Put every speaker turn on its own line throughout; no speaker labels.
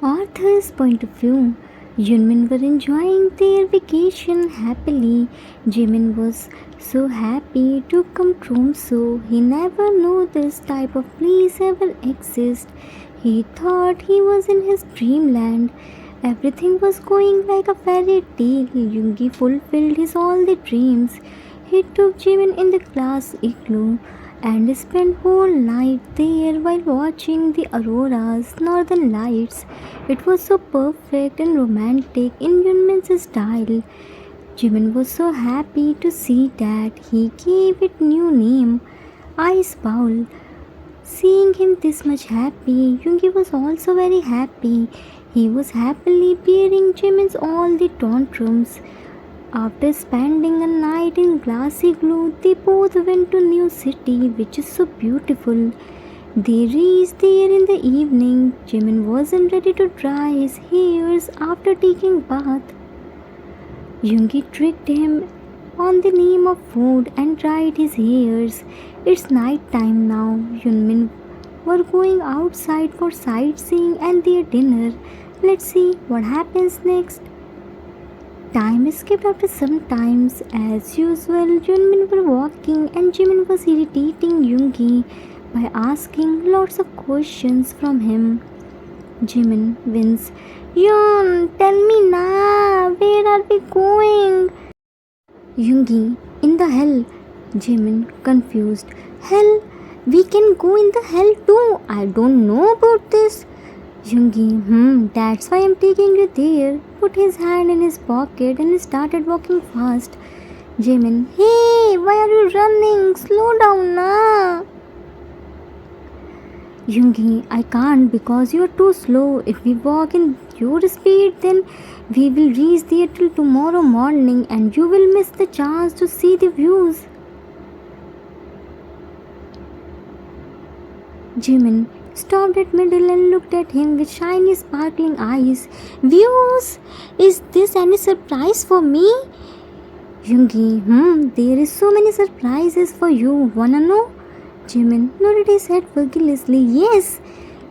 Arthur's point of view. Yunmin were enjoying their vacation happily. Jimin was so happy to come Tromso. He never knew this type of place ever exists. He thought he was in his dreamland. Everything was going like a fairy tale. Yoongi fulfilled his all the dreams. He took Jimin in the glass igloo and spent whole night there while watching the auroras, northern lights. It was so perfect and romantic in Yunmin's style. Jimin was so happy to see that he gave it new name, Ice Bowl. Seeing him this much happy, Yoongi was also very happy. He was happily bearing Jimin's all the tantrums. After spending a night in glassy glue, they both went to New City, which is so beautiful. They reached there in the evening. Jimin wasn't ready to dry his hairs after taking bath. Yoongi tricked him on the name of food and dried his hairs. It's night time now. Yunmin were going outside for sightseeing and their dinner. Let's see what happens next. Time skipped after some times. As usual, Yunmin were walking and Jimin was irritating Yoongi by asking lots of questions from him. Jimin wins. Yun, tell me now, where are we going? Yoongi, in the hell. Jimin, confused. Hell? We can go in the hell too. I don't know about this. Yoongi, that's why I'm taking you there. Put his hand in his pocket and started walking fast. Jimin, hey, why are you running? Slow down now. Yoongi, I can't because you are too slow. If we walk in your speed, then we will reach there till tomorrow morning and you will miss the chance to see the views. Jimin stopped at middle and looked at him with shiny sparkling eyes. Views? Is this any surprise for me? Yoongi, there is so many surprises for you. Wanna know? Jimin nodded his head vigorously. Yes.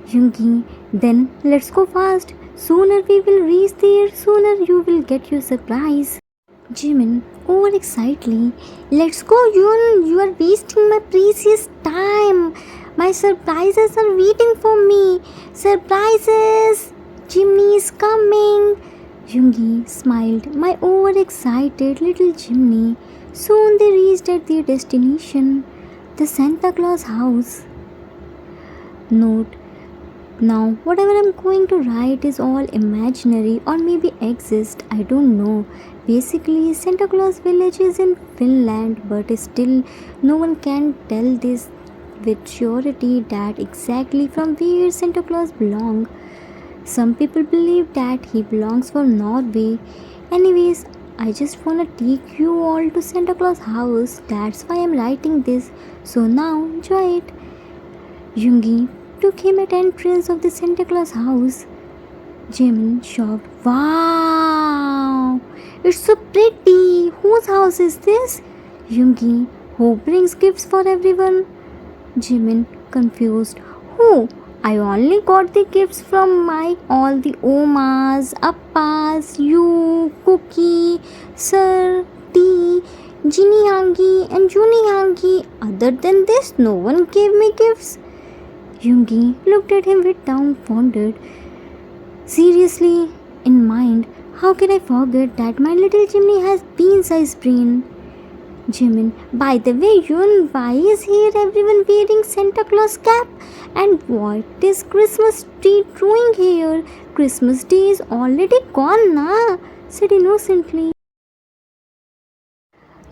Yoongi, then let's go fast. Sooner we will reach there, sooner you will get your surprise. Jimin, overexcitedly. Let's go, Yoon. You are wasting my precious time. My surprises are waiting for me. Surprises! Jimmy is coming. Yoongi smiled. My overexcited little Jimmy. Soon they reached at their destination, the Santa Claus house. Note: now, whatever I'm going to write is all imaginary or maybe exist, I don't know. Basically, Santa Claus village is in Finland, but still no one can tell this with surety that exactly from where Santa Claus belongs. Some people believe that he belongs from Norway. Anyways, I just wanna take you all to Santa Claus house. That's why I'm writing this. So now enjoy it. Yoongi took him at entrance of the Santa Claus house. Jimin shocked. Wow! It's so pretty. Whose house is this? Yoongi, who brings gifts for everyone? Jimin, confused. Who? I only got the gifts from my all the Omas, Appas, you, Cookie, Sir, T, Jinny Hangi and Juni Hangi. Other than this, no one gave me gifts. Yoongi looked at him with dumbfounded. Seriously, in mind, how can I forget that my little Jimmy has bean-sized brain? Jimin, by the way, Yoon, why is here everyone wearing Santa Claus cap? And what is Christmas tree doing here? Christmas Day is already gone, na? Said innocently.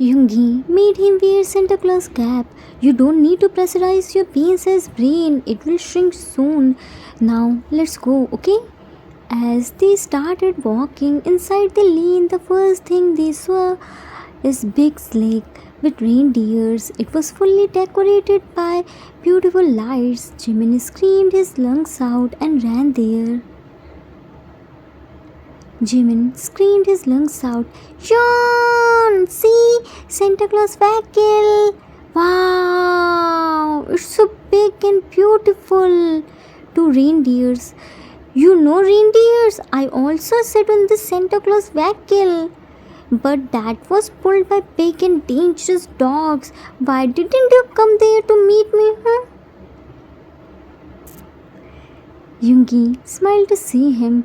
Yoongi made him wear Santa Claus cap. You don't need to pressurize your bean-sized brain. It will shrink soon. Now, let's go, okay? As they started walking inside the lane, the first thing they saw is big sleigh with reindeers. It was fully decorated by beautiful lights. Jimin screamed his lungs out and ran there. Jimin screamed his lungs out. John, see, Santa Claus vehicle. Wow, it's so big and beautiful. Two reindeers You know, reindeers, I also sat on the Santa Claus vehicle. But that was pulled by big and dangerous dogs. Why didn't you come there to meet me, huh? Yoongi smiled to see him.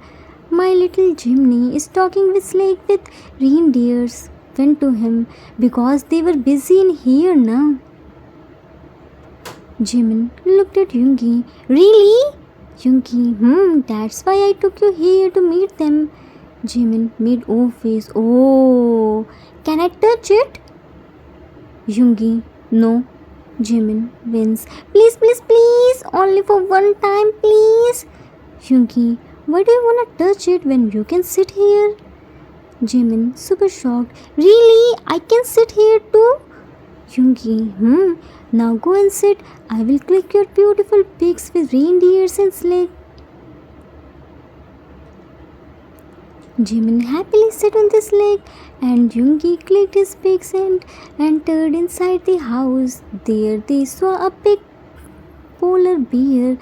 My little Jimmy is talking with Slake with reindeers. Went to him because they were busy in here now. Jimin looked at Yoongi. Really? Yoongi, that's why I took you here to meet them. Jimin made O face. Oh, can I touch it? Yoongi, no. Jimin wins. Please, please, please. Only for one time, please. Yoongi, why do you wanna touch it when you can sit here? Jimin, super shocked. Really? I can sit here too? Yoongi, now go and sit. I will click your beautiful pics with reindeers and sleigh. Jimin happily sat on the sleigh and Yoongi clicked his pics and entered inside the house. There they saw a big polar bear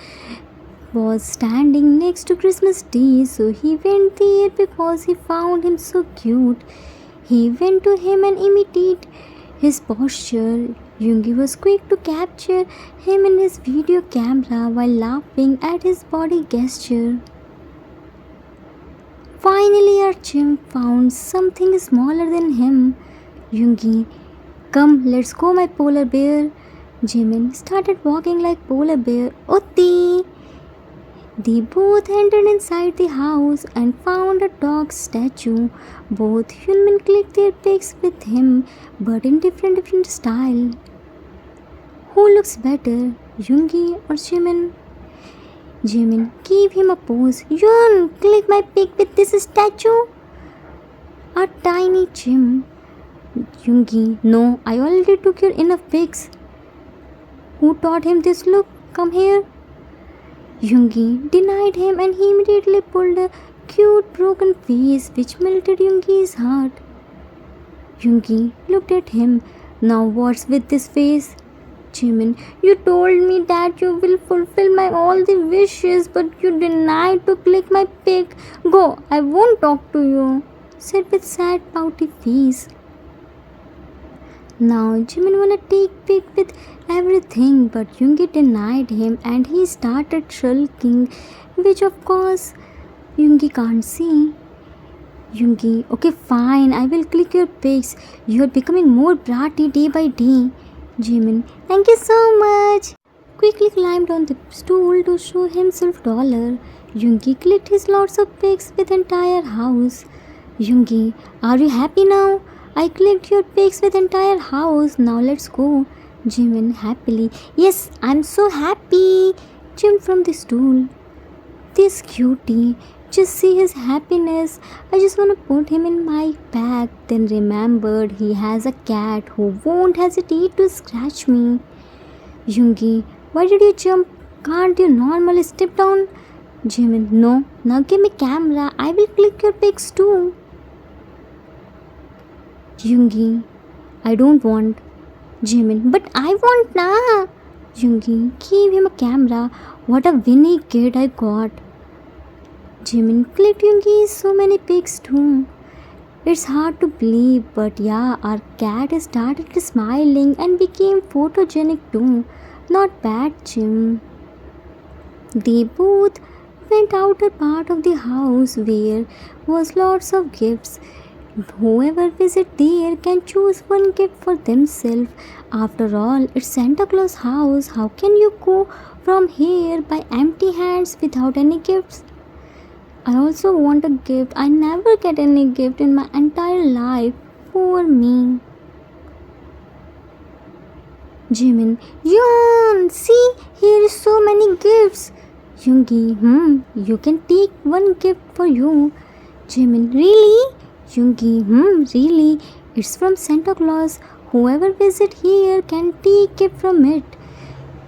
was standing next to Christmas tree, so he went there because he found him so cute. He went to him and imitated his posture. Yoongi was quick to capture him in his video camera while laughing at his body gesture. Finally, our chimp found something smaller than him. Yoongi, come, let's go, my polar bear. Jimin started walking like polar bear. Otti! They both entered inside the house and found a dog statue. Both Hyunmin clicked their pics with him, but in different style. Who looks better, Yoongi or Jimin? Jimin gave him a pose. Yoon, click my pic with this statue. A tiny Jim. Yoongi, no, I already took your enough pics. Who taught him this look? Come here. Yoongi denied him and he immediately pulled a cute broken face which melted Yoongi's heart. Yoongi looked at him. Now what's with this face? Jimin, you told me that you will fulfill my all the wishes, but you denied to click my pic. Go, I won't talk to you, said with sad pouty face. Now Jimin wanna take pic with everything, but Yoongi denied him and he started sulking, which of course Yoongi can't see. Yoongi, okay fine, I will click your pics. You're becoming more bratty day by day. Jimin, thank you so much. Quickly climbed on the stool to show himself taller. Yoongi clicked his lots of pics with entire house. Yoongi, are you happy now? I clicked your pics with entire house. Now let's go. Jimin happily. Yes, I'm so happy. Jim from the stool. This cutie. Just see his happiness. I just want to put him in my bag. Then remembered he has a cat who won't hesitate to scratch me. Yoongi, why did you jump? Can't you normally step down? Jimin, no. Now give me camera. I will click your pics too. Yoongi, I don't want. Jimin, but I want na. Yoongi gave him a camera. What a winning kid I got. Jimin clicked Yoongi's so many pics too. It's hard to believe, but yeah, our cat started smiling and became photogenic too. Not bad, Jim. They both went outer part of the house where was lots of gifts. Whoever visit there can choose one gift for themselves. After all, it's Santa Claus house. How can you go from here by empty hands without any gifts? I also want a gift. I never get any gift in my entire life. Poor me. Jimin, Yoon, see, here is so many gifts. Yoongi, you can take one gift for you. Jimin, really? Yoongi, really? It's from Santa Claus. Whoever visit here can take it from it.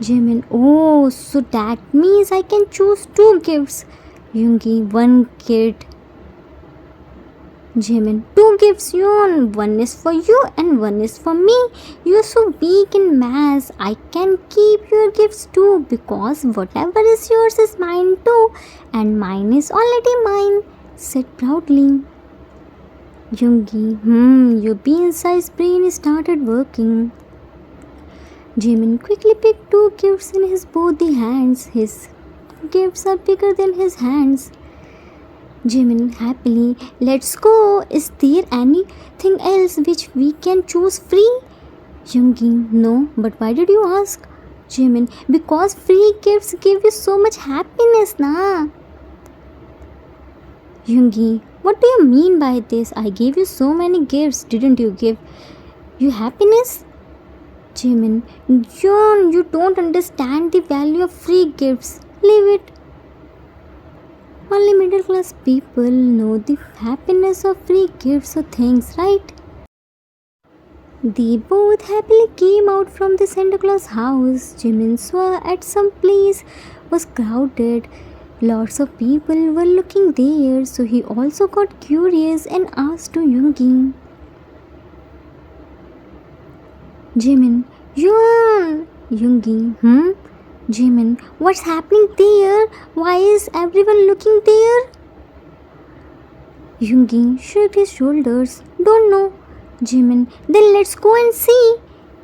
Jimin, oh, so that means I can choose two gifts. Yoongi, one kid. Jimin, two gifts, Yoon. One is for you and one is for me. You're so weak in maths. I can keep your gifts too because whatever is yours is mine too. And mine is already mine, said proudly. Yoongi, your bean-sized brain started working. Jimin quickly picked two gifts in his both the hands. His gifts are bigger than his hands. Jimin happily, let's go. Is there anything else which we can choose free? Yoongi, no, but why did you ask? Jimin, because free gifts give you so much happiness, na? Yoongi, what do you mean by this? I gave you so many gifts. Didn't you give you happiness? Jimin, John, you don't understand the value of free gifts. Leave it. Only middle class people know the happiness of free gifts or things, right? They both happily came out from the Santa Claus house. Jimin saw at some place was crowded. Lots of people were looking there, so he also got curious and asked to Yoongi. Jimin, Yoongi, Jimin, what's happening there? Why is everyone looking there? Yoongi shrugged his shoulders. Don't know. Jimin, then let's go and see.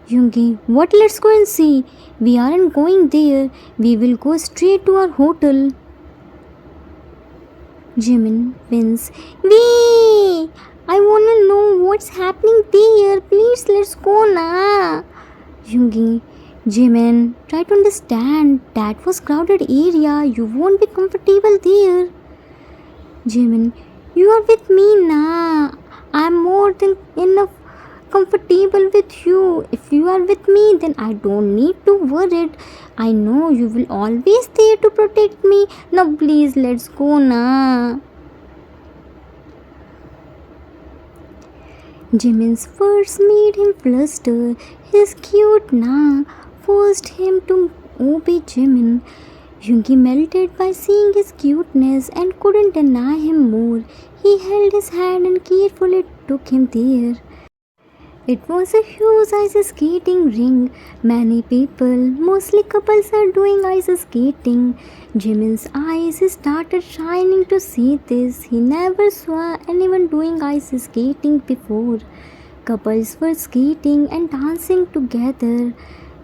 Yoongi, what let's go and see? We aren't going there. We will go straight to our hotel. Jimin wins. Wee! I wanna know what's happening there. Please let's go na. Yoongi, Jimin, try to understand. That was crowded area. You won't be comfortable there. Jimin, you are with me na. I'm more than enough comfortable with you. If you are with me, then I don't need to worry. I know you will always there to protect me. Now please let's go na. Jimin's words made him fluster. His cute na forced him to obey Jimin. Yoongi melted by seeing his cuteness and couldn't deny him more. He held his hand and carefully took him there. It was a huge ice skating ring. Many people, mostly couples, are doing ice skating. Jimin's eyes started shining to see this. He never saw anyone doing ice skating before. Couples were skating and dancing together.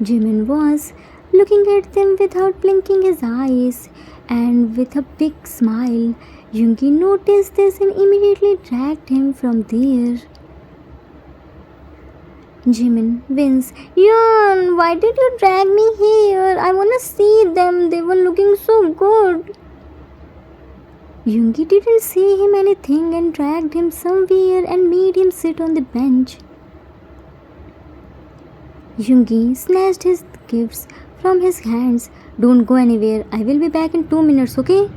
Jimin was looking at them without blinking his eyes and with a big smile. Yoongi noticed this and immediately dragged him from there. Jimin wins. Yeon, why did you drag me here? I wanna see them. They were looking so good. Yoongi didn't say him anything and dragged him somewhere and made him sit on the bench. Yoongi snatched his gifts from his hands. Don't go anywhere. I will be back in 2 minutes, okay?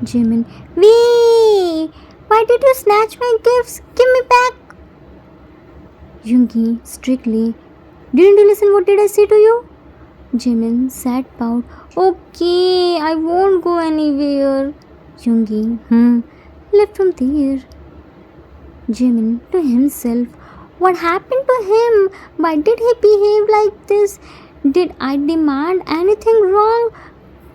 Jimin, wee! Why did you snatch my gifts? Give me back! Yoongi strictly, didn't you listen? What did I say to you? Jimin sat pout. Okay, I won't go anywhere. Yoongi, left from there. Jimin to himself, what happened to him? Why did he behave like this? Did I demand anything wrong?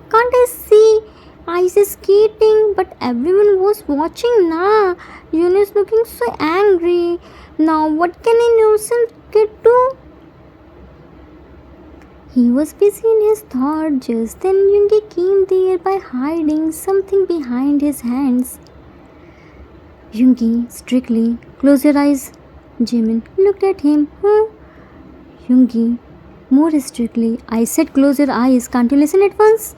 Can't I see ice skating? But everyone was watching na. Yoon is looking so angry. Now what can an innocent kid do? He was busy in his thought. Just then Yoongi came there by hiding something behind his hands. Yoongi strictly, close your eyes. Jimin looked at him. Yoongi more strictly, I said close your eyes. Can't you listen at once?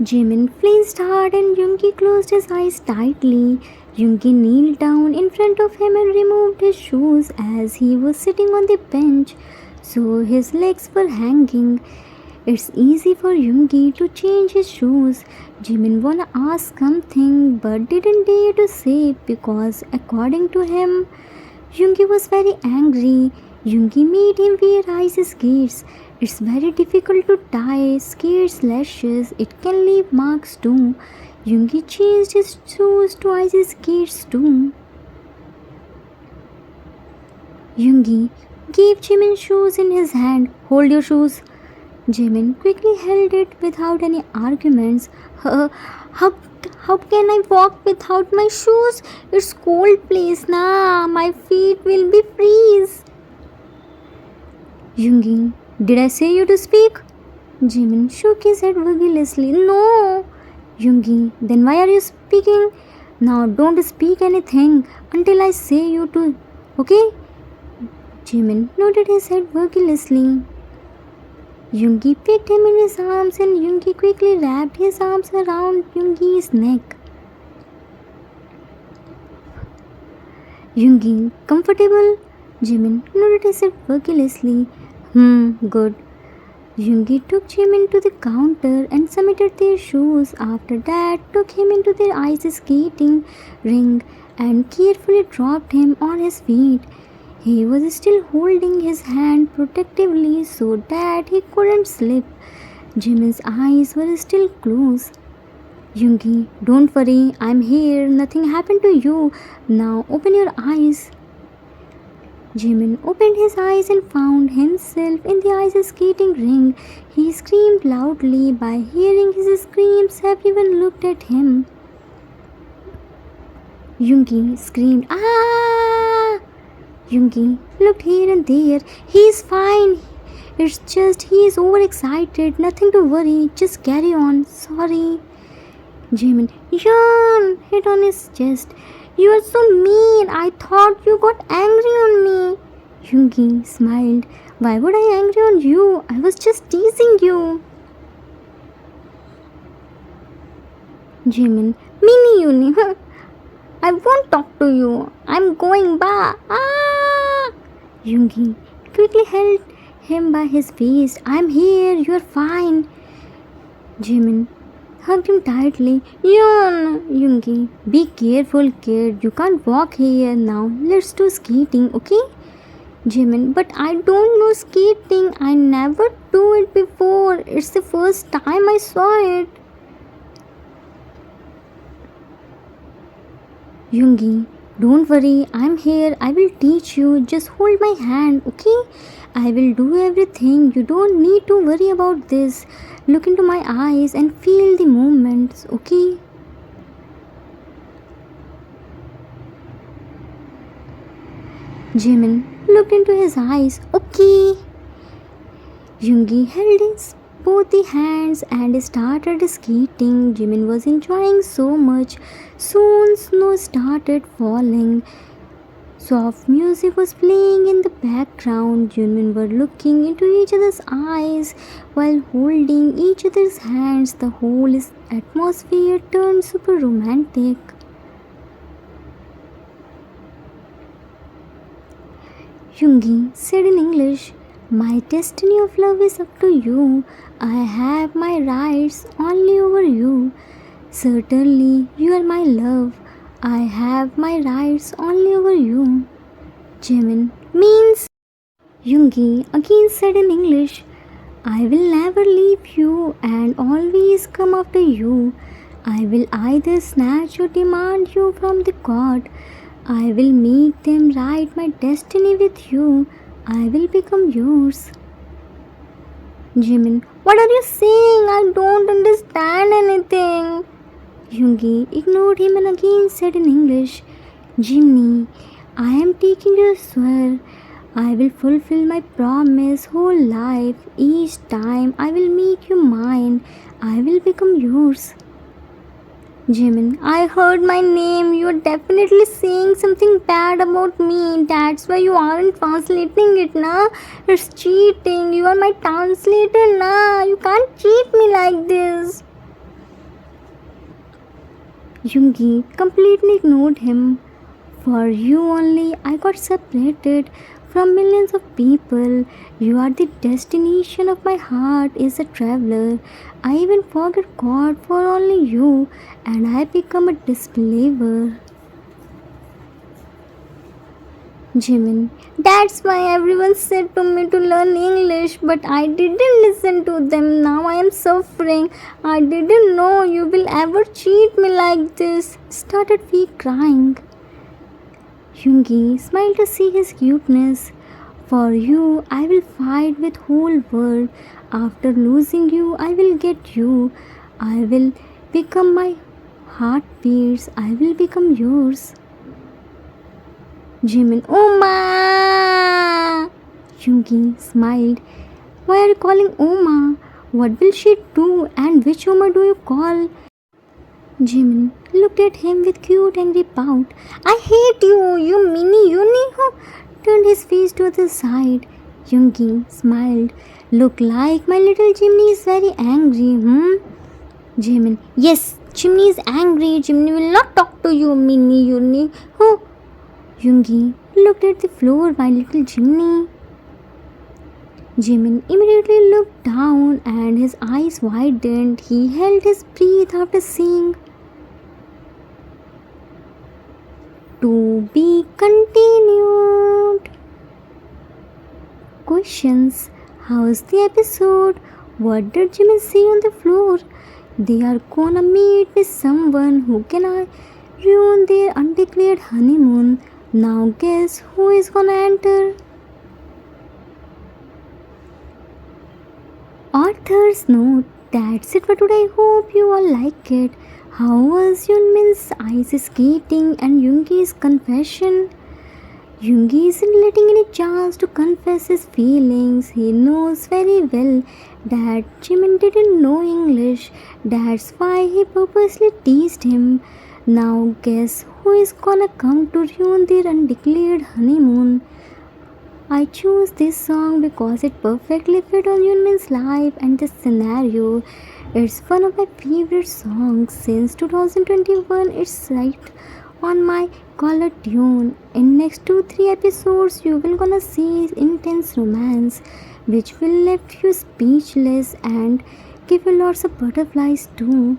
Jimin flinched hard and Yoongi closed his eyes tightly. Yoongi kneeled down in front of him and removed his shoes as he was sitting on the bench, so his legs were hanging. It's easy for Yoongi to change his shoes. Jimin wanna ask something but didn't dare to say because according to him, Yoongi was very angry. Yoongi made him wear ice skates. It's very difficult to tie skates lashes. It can leave marks too. Yoongi changed his shoes to ice skates too. Yoongi gave Jimin shoes in his hand. Hold your shoes. Jimin quickly held it without any arguments. How, how can I walk without my shoes? It's cold place na. My feet will be freeze. Yoongi, did I say you to speak? Jimin shook his head vigorously. No. Yoongi, then why are you speaking? Now don't speak anything until I say you to. Okay? Jimin nodded his head vigorously. Yoongi picked him in his arms and Yoongi quickly wrapped his arms around Yoongi's neck. Yoongi, comfortable? Jimin nodded his head vigorously. Good. Yoongi took Jimin to the counter and submitted their shoes. After that, took him into their ice skating ring and carefully dropped him on his feet. He was still holding his hand protectively so that he couldn't slip. Jimin's eyes were still closed. Yoongi, don't worry, I'm here. Nothing happened to you. Now open your eyes. Jimin opened his eyes and found himself in the ice skating ring. He screamed loudly. By hearing his screams, everyone looked at him. Yoongi screamed, "Ah!" Yoongi looked here and there. He's fine. It's just he is overexcited. Nothing to worry. Just carry on. Sorry. Jimin yawned, hit on his chest. You are so mean. I thought you got angry on me. Yoongi smiled. Why would I angry on you? I was just teasing you. Jimin, Mini Uni. I won't talk to you. I'm going back. Ah! Yoongi quickly held him by his waist. I'm here. You're fine. Jimin hugged him tightly. Yoongi, be careful, kid. You can't walk here now. Let's do skating, okay? Jimin, but I don't know skating. I never do it before. It's the first time I saw it. Yoongi, don't worry, I'm here. I will teach you. Just hold my hand, okay? I will do everything. You don't need to worry about this. Look into my eyes and feel the movements, okay? Jimin looked into his eyes. Okay. Yoongi held his both the hands and started skating. Jimin was enjoying so much. Soon snow started falling. Soft music was playing in the background. Jimin were looking into each other's eyes while holding each other's hands. The whole atmosphere turned super romantic. Yoongi said in English, my destiny of love is up to you. I have my rights only over you. Certainly, you are my love. I have my rights only over you. Jimin means. Yoongi again said in English, I will never leave you and always come after you. I will either snatch or demand you from the court. I will make them write my destiny with you. I will become yours. Jimin, what are you saying? I don't understand anything. Yoongi ignored him and again said in English, Jimmy, I am taking your swear. I will fulfill my promise whole life. Each time I will make you mine. I will become yours. Jimin, I heard my name. You are definitely saying something bad about me. That's why you aren't translating it, na? It's cheating. You are my translator, na? You can't cheat me like this. Yoongi completely ignored him. For you only, I got separated from millions of people. You are the destination of my heart as a traveler. I even forget God for only you, and I become a disbeliever. Jimin, that's why everyone said to me to learn English, but I didn't listen to them. Now I am suffering. I didn't know you will ever cheat me like this. Started we crying. Yoongi smiled to see his cuteness. For you, I will fight with whole world. After losing you, I will get you. I will become my heartbeats. I will become yours. Jimin, Oma! Yoongi smiled. Why are you calling Oma? What will she do? And which Oma do you call? Jimin looked at him with cute angry pout. I hate you, you mini Uniho! Turned his face to the side. Yoongi smiled. Look like my little Jimmy is very angry, Jimin, yes, Jimmy is angry. Jimmy will not talk to you, mini Uniho. Yoongi looked at the floor, my little Jimmy. Jimin immediately looked down and his eyes widened. He held his breath after saying, to be continued. Questions. How's the episode? What did Jimmy see on the floor? They are gonna meet with someone who can ruin their undeclared honeymoon. Now guess who is gonna enter? Author's note. That's it for today. Hope you all like it. How was Yunmin's ice skating and Yoongi's confession? Yoongi isn't letting any chance to confess his feelings. He knows very well that Jimin didn't know English. That's why he purposely teased him. Now guess who is gonna come to ruin their undeclared honeymoon? I chose this song because it perfectly fit on Yunmin's life and the scenario. It's one of my favorite songs since 2021. It's right on my color tune. In next 2-3 episodes, you will gonna see intense romance, which will left you speechless and give you lots of butterflies too.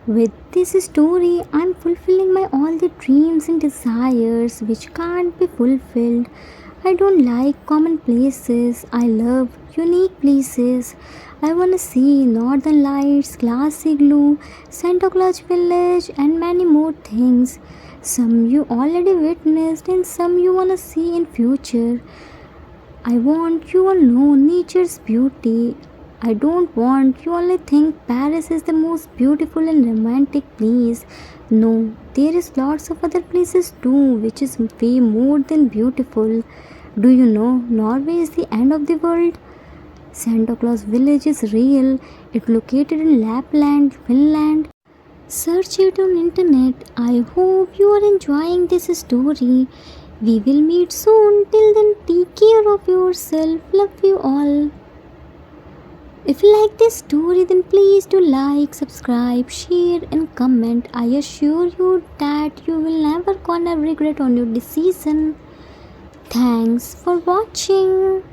With this story, I'm fulfilling my all the dreams and desires which can't be fulfilled. I don't like common places. I love unique places. I wanna see northern lights, glass igloo, Santa Claus village, and many more things. Some you already witnessed, and some you wanna see in future. I want you all know nature's beauty. I don't want you only think Paris is the most beautiful and romantic place. No, there is lots of other places too which is way more than beautiful. Do you know Norway is the end of the world? Santa Claus village is real. It's located in Lapland, Finland. Search it on internet. I hope you are enjoying this story. We will meet soon. Till then, take care of yourself. Love you all. If you like this story, then please do like, subscribe, share and comment. I assure you that you will never gonna regret on your decision. Thanks for watching.